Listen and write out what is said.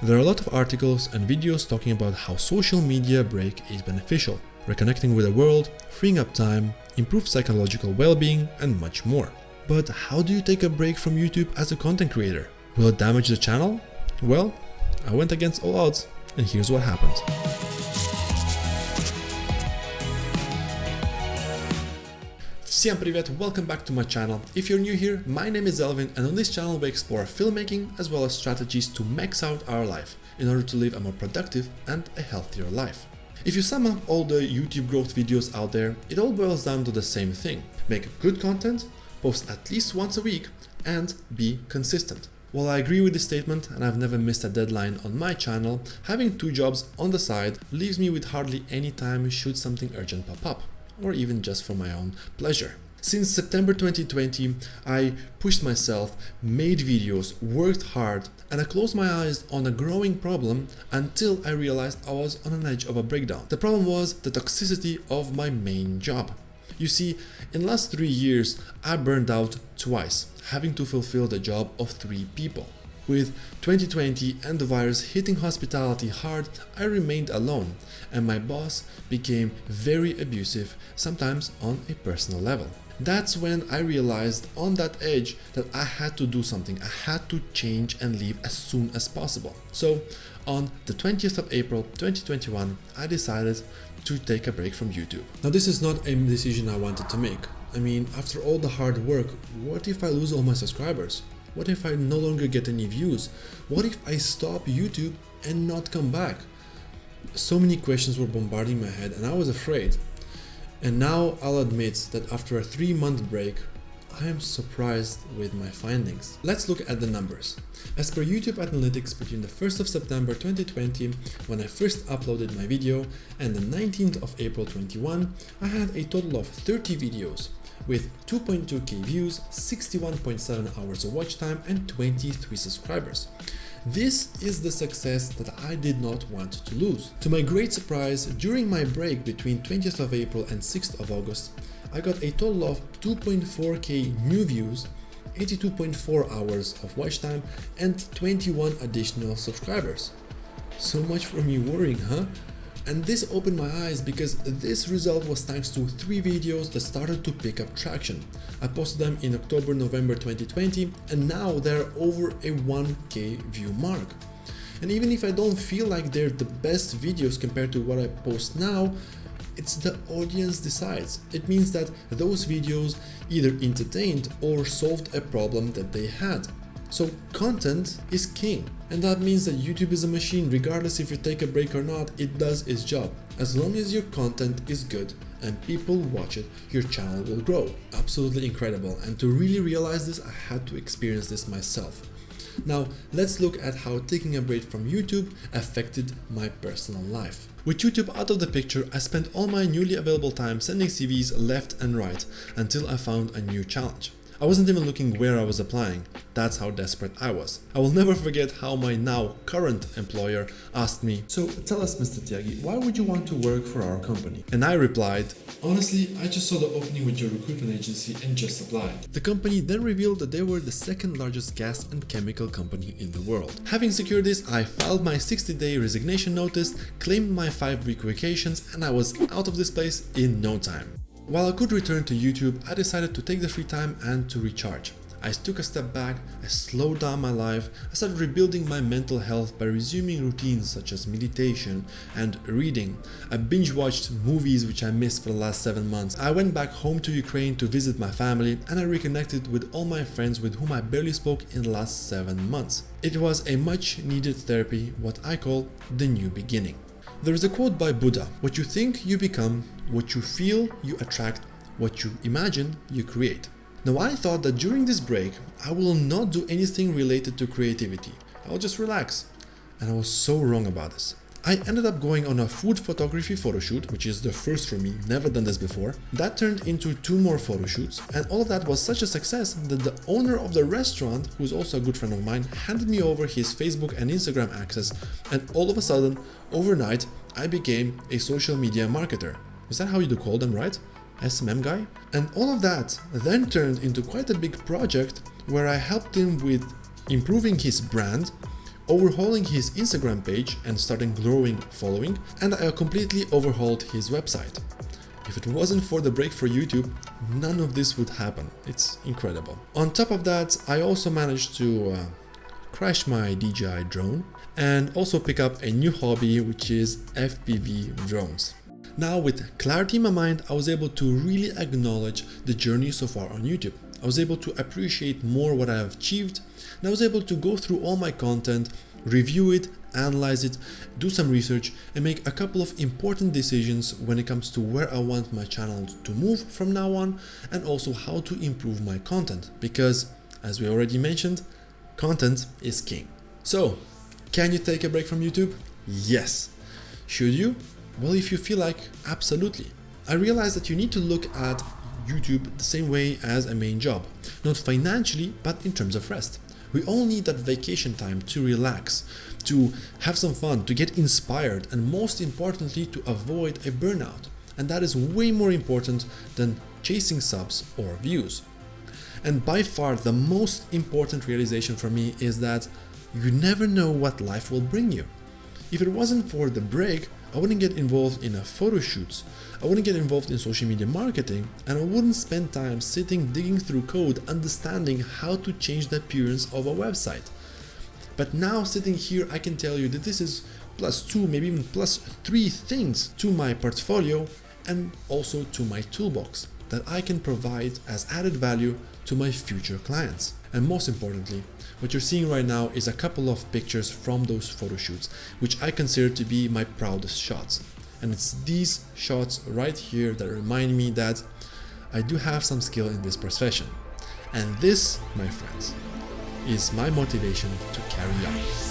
There are a lot of articles and videos talking about how social media break is beneficial, reconnecting with the world, freeing up time, improve psychological well-being, and much more. But how do you take a break from YouTube as a content creator? Will it damage the channel? Well, I went against all odds, and here's what happened. Всем привет, welcome back to my channel. If you're new here, my name is Elvin, and on this channel we explore filmmaking as well as strategies to max out our life in order to live a more productive and a healthier life. If you sum up all the YouTube growth videos out there, it all boils down to the same thing. Make good content, post at least once a week, and be consistent. While I agree with this statement and I've never missed a deadline on my channel, having two jobs on the side leaves me with hardly any time should something urgent pop up, or even just for my own pleasure. Since September 2020, I pushed myself, made videos, worked hard, and I closed my eyes on a growing problem until I realized I was on an edge of a breakdown. The problem was the toxicity of my main job. You see, in the last 3 years, I burned out twice, having to fulfill the job of 3 people. With 2020 and the virus hitting hospitality hard, I remained alone, and my boss became very abusive, sometimes on a personal level. That's when I realized on that edge that I had to do something. I had to change and leave as soon as possible. So on the 20th of April 2021, I decided to take a break from YouTube. Now, this is not a decision I wanted to make. I mean, after all the hard work, what if I lose all my subscribers? What if I no longer get any views? What if I stop YouTube and not come back? So many questions were bombarding my head and I was afraid. And now I'll admit that after a 3-month break, I am surprised with my findings. Let's look at the numbers. As per YouTube analytics, between the 1st of September 2020, when I first uploaded my video, and the 19th of April 21, I had a total of 30 videos with 2.2k views, 61.7 hours of watch time, and 23 subscribers. This is the success that I did not want to lose. To my great surprise, during my break between 20th of April and 6th of August, I got a total of 2.4k new views, 82.4 hours of watch time, and 21 additional subscribers. So much for me worrying, huh? And this opened my eyes because this result was thanks to 3 videos that started to pick up traction. I posted them in October, November 2020, and now they're over a 1k view mark. And even if I don't feel like they're the best videos compared to what I post now, it's the audience decides. It means that those videos either entertained or solved a problem that they had. So content is king, and that means that YouTube is a machine. Regardless if you take a break or not, it does its job. As long as your content is good and people watch it, your channel will grow. Absolutely incredible, and to really realize this, I had to experience this myself. Now let's look at how taking a break from YouTube affected my personal life. With YouTube out of the picture, I spent all my newly available time sending CVs left and right until I found a new challenge. I wasn't even looking where I was applying. That's how desperate I was. I will never forget how my now current employer asked me, "So tell us, Mr. Tiagi, why would you want to work for our company?" And I replied, "Honestly, I just saw the opening with your recruitment agency and just applied." The company then revealed that they were the 2nd largest gas and chemical company in the world. Having secured this, I filed my 60-day resignation notice, claimed my 5-week vacations, and I was out of this place in no time. While I could return to YouTube, I decided to take the free time and to recharge. I took a step back, I slowed down my life, I started rebuilding my mental health by resuming routines such as meditation and reading. I binge-watched movies which I missed for the last 7 months. I went back home to Ukraine to visit my family, and I reconnected with all my friends with whom I barely spoke in the last 7 months. It was a much needed therapy, what I call the new beginning. There is a quote by Buddha: "What you think, you become. What you feel, you attract. What you imagine, you create." Now, I thought that during this break, I will not do anything related to creativity. I'll just relax. And I was so wrong about this. I ended up going on a food photography photo shoot, which is the first for me, never done this before. That turned into 2 more photo shoots, and all of that was such a success that the owner of the restaurant, who is also a good friend of mine, handed me over his Facebook and Instagram access, and all of a sudden, overnight, I became a social media marketer. Is that how you do call them, right? SMM guy? And all of that then turned into quite a big project where I helped him with improving his brand, overhauling his Instagram page and starting growing following, and I completely overhauled his website. If it wasn't for the break for YouTube, none of this would happen. It's incredible. On top of that, I also managed to crash my DJI drone and also pick up a new hobby, which is FPV drones. Now, with clarity in my mind, I was able to really acknowledge the journey so far on YouTube. I was able to appreciate more what I have achieved, and I was able to go through all my content, review it, analyze it, do some research, and make a couple of important decisions when it comes to where I want my channel to move from now on, and also how to improve my content, because as we already mentioned, content is king. So, can you take a break from YouTube? Yes. Should you? Well, if you feel like, absolutely. I realize that you need to look at YouTube the same way as a main job, not financially, but in terms of rest. We all need that vacation time to relax, to have some fun, to get inspired, and most importantly, to avoid a burnout. And that is way more important than chasing subs or views. And by far, the most important realization for me is that you never know what life will bring you. If it wasn't for the break, I wouldn't get involved in photo shoots, I wouldn't get involved in social media marketing, and I wouldn't spend time sitting digging through code understanding how to change the appearance of a website. But now sitting here, I can tell you that this is +2, maybe even +3 things to my portfolio and also to my toolbox that I can provide as added value to my future clients. And most importantly, what you're seeing right now is a couple of pictures from those photo shoots, which I consider to be my proudest shots. And it's these shots right here that remind me that I do have some skill in this profession. And this, my friends, is my motivation to carry on.